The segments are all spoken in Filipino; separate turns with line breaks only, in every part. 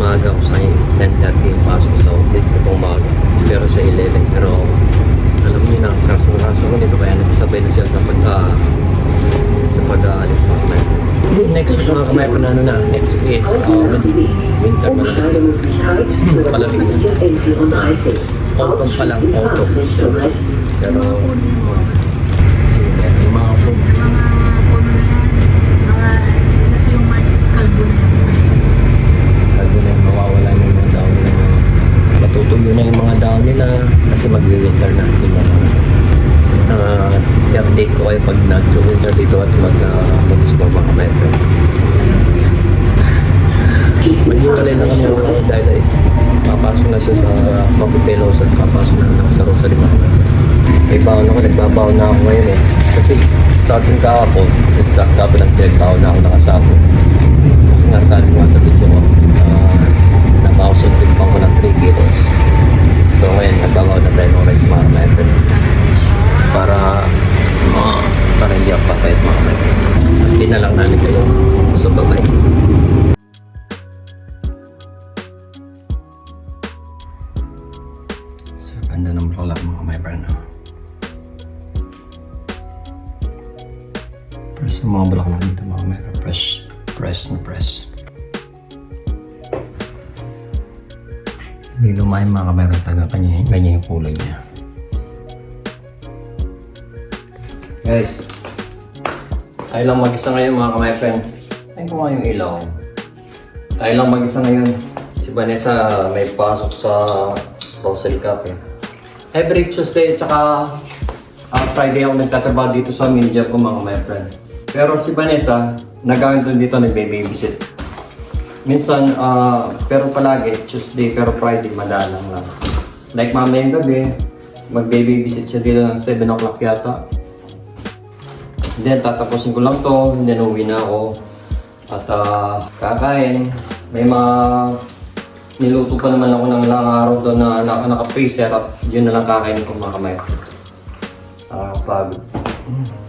maaga ko sa kanya is 10:30 yung pasok sa late ko itong umaga. Pero sa 11. Pero alam niyo na, raso ko nito kaya nasasabay na siya sa pag-aalis mga kamay. Next week mga kamay ko na ano na, next week is winter palamig na. Autumn pa lang, autumn. Pero sige, yung mga food.
Kasi yung mais kalbo na.
Kalbo na yung mawawala na yung mga daon nila. Matutuyo na yung mga daon nila kasi mag-winter na. I-update ko kayo pag nag-winter dito at mag-snow mga kamay. Mag-iwalay na kami dahil papasok na siya sa Papipelos at papasok na sa Rosalie. May baon ako, nagbabaon na ako ngayon eh. Kasi starting kahapon, exact kahapon ng pinagbaon na ako nakasama. Kasi nga sabi ko sa video ko, nabausod din pa ako ng 3 kilos. So ngayon, nagbabaon na tayo ng rice mga kamay. Para hindi ako papayat mga kamay. Hindi na lang namin kayo. So bye-bye. So, ganda ng bulaklak mga kamay brand. Press yung mga bulaklak dito mga kamay. Press. Hindi lumayan mga kamay brand. Talaga ganyan yung kulay niya. Guys, tayo lang mag-isa ngayon mga kamay friend. Ayun ko nga yung ilaw. Tayo lang mag-isa ngayon. Si Vanessa may pasok sa Rosalie Cafe. Every Tuesday at saka Friday ako nagtatrabaho dito sa mini job ko mga my friend. Pero si Vanessa, nagawin ko dito nagbe-babysit. Minsan, pero palagi Tuesday pero Friday madalang lang. Like mamayang gabi, magbe-babysit siya dito ng 7 o'clock yata. Then tatapusin ko lang to, then uwi na ako. At kakain. May mga niluto pa naman ako ng ilang araw doon na naka-freezer at yun na lang kakainin ko mga kamay. Pagod.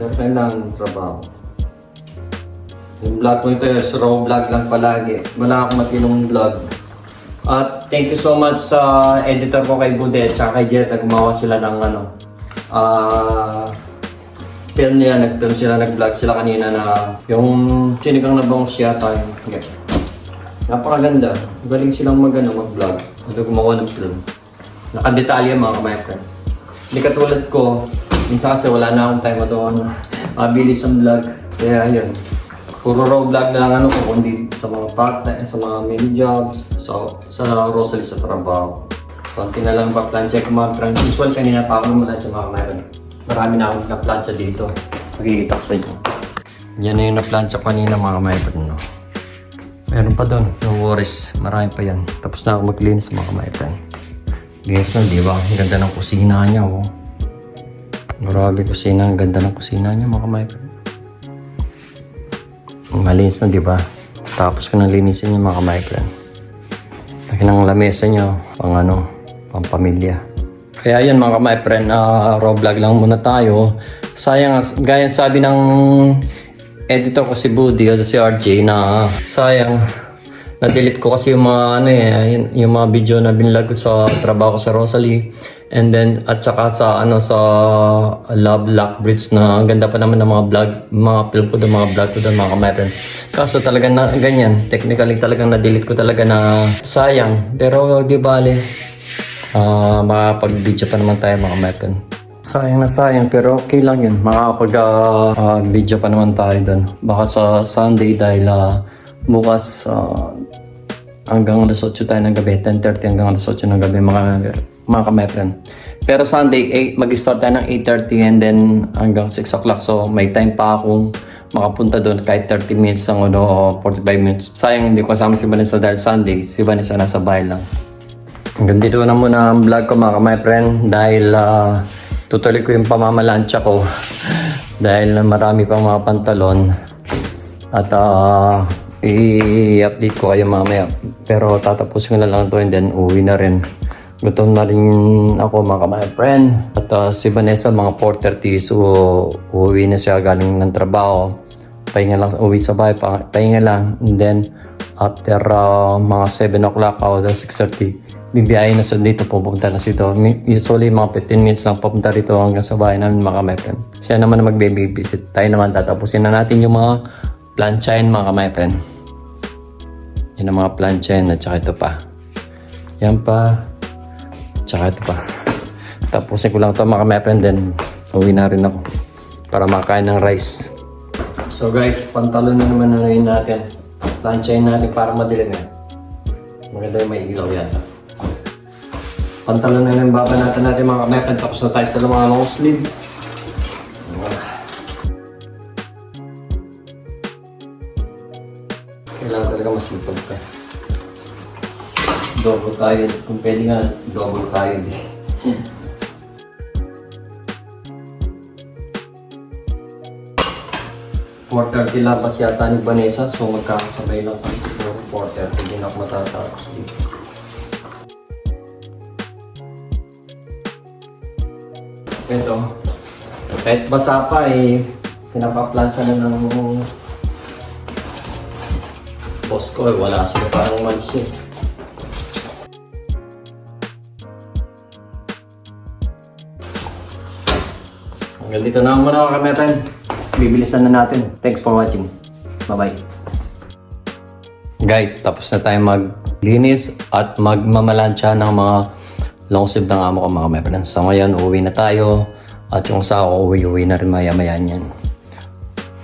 Pero tayo lang trabaho. Yung vlog ko ito is raw vlog lang palagi. Wala akong matinong vlog. At thank you so much sa editor ko kay Bude at kay Jet na gumawa sila ng film nila, nag-film sila, nag-vlog sila kanina na yung sinigang na bangus yata yung napakaganda. Galing silang mag-vlog. Ano gumawa ng film. Nakadetalya mga kamay friend. Hindi katulad ko, minsan kasi wala na akong time doon. Mabilis ang vlog. Kaya yun. Puro raw vlog na lang ano ko, kundi sa mga part-time, sa mga mini jobs, sa Rosalie sa trabaho. Konti na lang pa-plancha ko mga friend. Usual kanina pa ako naman sa mga kamay friend. Marami na akong na-plancha dito. Magkikita ko sa inyo. Yan na yung na-plancha kanina mga kamay friend. No? Meron pa doon, no worries. Marami pa yan. Tapos na ako maglinis mga kamay friend. Linis na, di ba? Ang ganda ng kusina niya. Oh. Grabe kusina. Ang ganda ng kusina niya mga kamay friend. Malinis na, di ba? Tapos ko nang linisin yung mga kamay friend. Laki ng lamesa niya. Pang pamilya. Kaya yan mga kamay friend, raw vlog lang muna tayo. Sayang, gaya sabi ng editor ko si Budi o si RJ na sayang na-delete ko kasi yung mga yung mga video na binlog ko sa trabaho ko sa Rosalie. And then at saka sa sa Love Lock Bridge na ang ganda pa naman ng mga vlog, mga film ko doon, mga vlog ko doon mga kamay friend. Kaso talaga na ganyan, technically talagang na-delete ko talaga na sayang. Pero di bale. Makapag-video pa naman tayo mga kamay. Sayang na sayang pero okay lang yun. Makapag-video pa naman tayo doon. Baka sa Sunday dahil bukas hanggang alas 8 tayo ng gabi. 10:30 hanggang alas 8 ng gabi mga kamay. Pero Sunday mag-start tayo ng 8:30 and then hanggang 6 o'clock. So may time pa akong makapunta doon kahit 30 minutes lang o 45 minutes. Sayang hindi ko kasama si Vanessa dahil Sunday. Si Vanessa nasa bahay lang. Hanggang dito na muna ang vlog ko mga kamay friend dahil tutuloy ko yung pamamalansya ko dahil marami pang mga pantalon at i-update ko kayo mamaya pero tatapusin ko na lang ito and then uwi na rin. Gutom na rin ako mga kamay friend at si Vanessa mga 4:30 so uwi na siya galing ng trabaho. Pahinga lang, uwi sa bahay, pahinga lang and then after mga 7 o'clock o 6:30, bibiyahin na sa dito, pupunta na dito. Usually mga 15 minutes lang papunta rito hanggang sa bahay namin mga ka-my-friend. Siya naman na magbe-babysit. Tayo naman tatapusin na natin yung mga planchain mga ka-my-friend. Yan ang mga planchain at saka ito pa. Yan pa. Tsaka ito pa. Tapusin ko lang ito mga ka-my-friend, then uwi na rin ako para makain ng rice. So guys, pantalon na naman na rin natin. Planchain natin para madilim eh. Maganda yung may ilaw yata. Pantalon na lang babanatan natin mga ka-my-friend. Tapos na tayo sa mga long sleeve. Kailangan talaga masipag ka. Double tayo. Kung pwede nga, double tayo din. Quarter labas yata ni Vanessa, so magkakasabay lang kami siguro. Quarter, hindi na ako matatapos dito. Ito, kahit basa pa eh, pinapaplansa na ng boss ko eh, wala sila parang malis eh. Hanggang dito na muna mga ka-my-friend. Bibilisan na natin. Thanks for watching. Bye-bye. Guys, tapos na tayo maglinis at magmamalansya ng mga long sleeve ng amo ko mga ka-my-friend. So ngayon, uwi na tayo. At yung sa ako, uwi na rin maya-maya yan.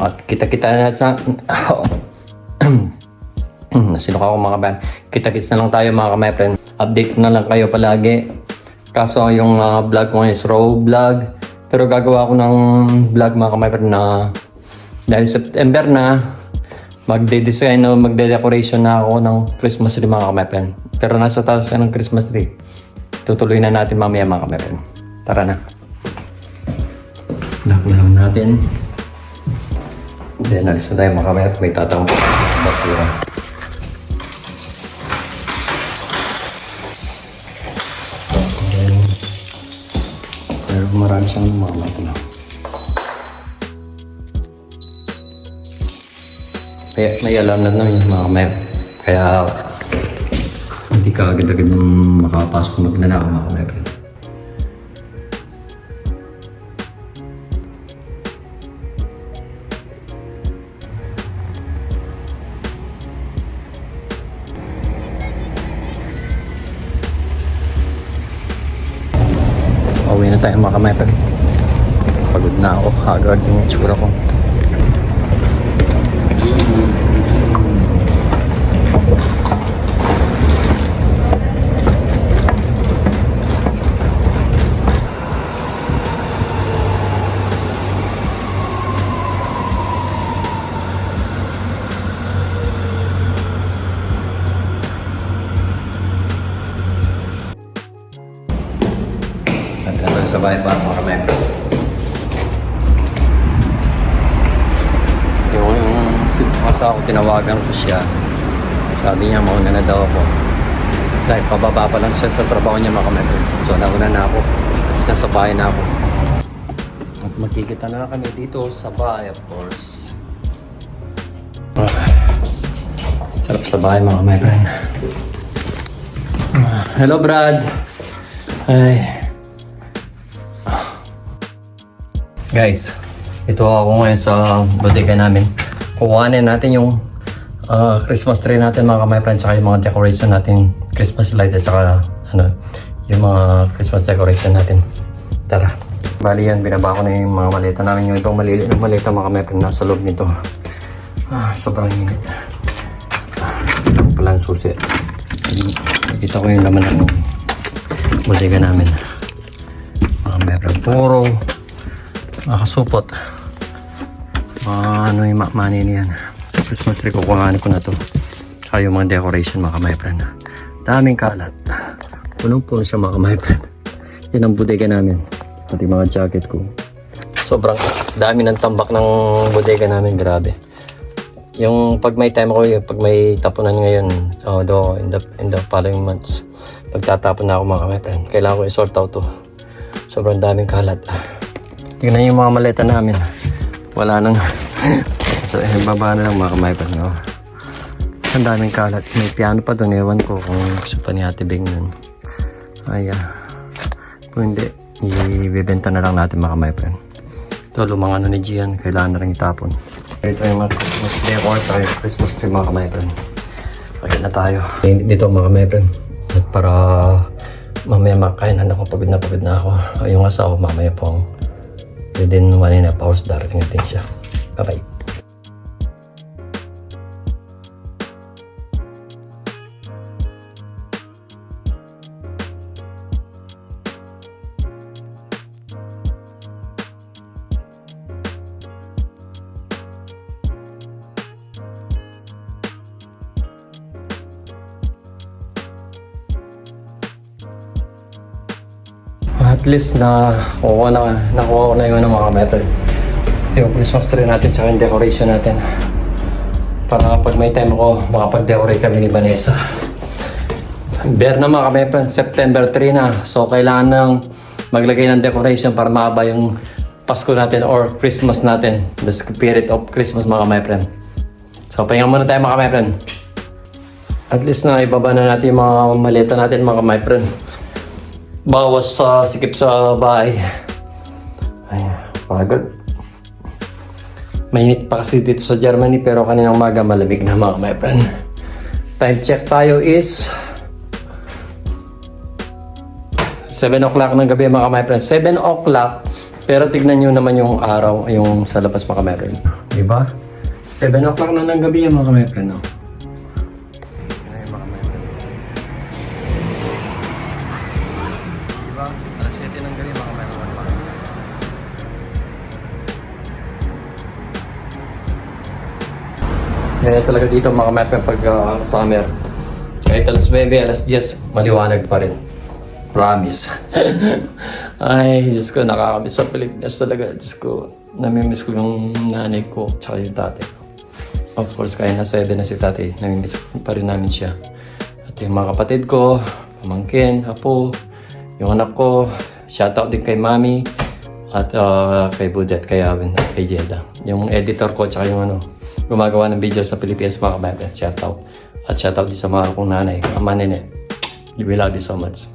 At kita-kita na sa... Nasinuka ako mga ka-my-friend. Kita-kits na lang tayo mga ka-my-friend. Update na lang kayo palagi. Kaso yung vlog ko ngayon is raw vlog. Pero gagawa ako ng vlog mga ka-my-friend na dahil September na magde-design o magde-decoration na ako ng Christmas tree mga ka-my-friend. Pero nasa taas ng Christmas tree. Tutuloy na natin mamaya mga ka-my-friend. Tara na. Lock na lang natin. Then alis na tayo mga ka-my-friend. May tatawang basura. Pero marami siyang mga na. Kaya may alam na naman yung mga map. Kaya hindi ka agad-agad makapasok magnanakaw mga map. Uwi na tayo mga ka-my-friend. Pagod na ako. Haggard yung itsura ko. Sa bahay pa mga ka-my-friend. Yung asawa ko, tinawagan ko siya. Sabi niya mauna na daw ako. Dahil pababa pa lang siya sa trabaho niya mga ka-my-friend. So nauna na ako. Tapos nasa bahay na ako. At magkikita na kami dito sa bahay of course. Sarap sa bahay mga ka-my-friend. Hello Brad. Ay. Guys, ito ako ngayon sa bodega namin. Kukuhanin natin yung Christmas tree natin mga ka-my-friend, tsaka yung mga decoration natin, Christmas light at saka yung mga Christmas decoration natin. Tara. Bali yan, binaba ko na yung mga maleta namin. Yung ibang maliliit na maleta mga ka-my-friend nasa loob nito. Sobrang init. Pala ang susi. Nakita ko yung laman ng bodega namin. Mga ka-my-friend, puro makasupot. Ano yung money niyan. Christmas tree, kukuhanin ko na to. Saka yung mga decoration mga ka-my-friend. Daming kalat. Punong-puno siya mga ka-my-friend. Yan ang bodega namin. Pati mga jacket ko. Sobrang dami ng tambak ng bodega namin. Grabe. Yung pag may time ako, pag may tapunan ngayon, in the following months, pagtatapon na ako mga ka-my-friend, kailangan ko i-sort out to. Sobrang daming kalat. Tingnan yung mga maleta namin. Wala nang... So, baba na lang mga ka-my-friend. Ang daming kalat. May piano pa doon. Ewan ko kung gusto pa ni Ate Beng yun. Ay, kung hindi, ibibenta na lang natin mga my friend. Ito, lumang ano ni Gian. Kailangan na rin itapon. Ito yung mga Christmas decor sa Christmas tree mga my friend. Okay na tayo. Dito mga my friend. At para mamaya makainan ako. Pagod na ako. Yung asawa mamaya pong within 1.5 hours darating natin siya. Bye-bye. At least nakuha ko na yung mga method. Yung Christmas tree natin sa yung decoration natin. Para pag may time ako, makapag-decorate kami ni Vanessa. Bear na mga kamepren, September 3 na. So kailangan nang maglagay ng decoration para maaba yung Pasko natin or Christmas natin. The spirit of Christmas mga kamepren. So pahinga muna tayo mga kamepren. At least na ibaba na natin yung mga maleta natin mga kamepren. Bawas sa sikip sa bahay. Ay, pagod. Mainit pa kasi dito sa Germany pero kaninang umaga malamig na mga my friend. Time check tayo is 7 o'clock ng gabi mga my friend. 7 o'clock pero tignan nyo naman yung araw yung sa labas mga my friend. Diba? 7 o'clock na ng gabi mga my friend. No? Ganyan talaga dito mga kamepren pag summer. Kahit alas 9, alas 10, maliwanag pa rin. Promise. Ay, Diyos ko, nakakamiss sa Pilipinas talaga. Diyos ko, namimiss ko yung nanay ko tsaka yung tatay ko. Of course, kaya na 7 na si tatay, namimiss pa rin namin siya. At yung mga kapatid ko, pamangkin, apo, yung anak ko, shoutout din kay mami, at kay Budet, kay Awen, at kay Jeda. Yung editor ko tsaka yung gumagawa ng video sa Pilipinas mga kamepren, shoutout. At shoutout din sa mga kong nanay, Ama Nene. We love you so much.